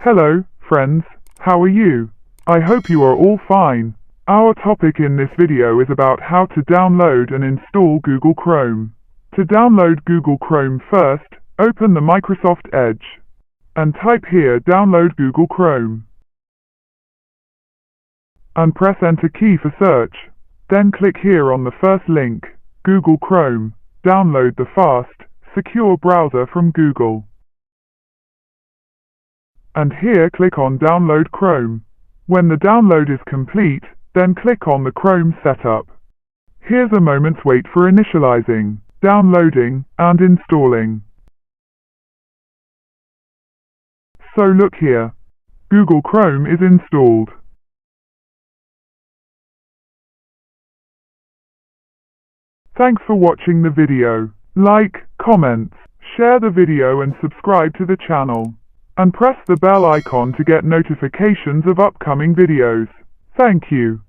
Hello, friends, how are you? I hope you are all fine. Our topic in this video is about how to download and install Google Chrome. To download Google Chrome first, open the Microsoft Edge and type here download Google Chrome and press enter key for search. Then click here on the first link, Google Chrome. Download the fast, secure browser from Google. And here click on Download Chrome. When the download is complete, then click on the Chrome setup. Here's a moment's wait for initializing, downloading, and installing. So look here. Google Chrome is installed. Thanks for watching the video. Like, comment, share the video and subscribe to the channel. And press the bell icon to get notifications of upcoming videos. Thank you.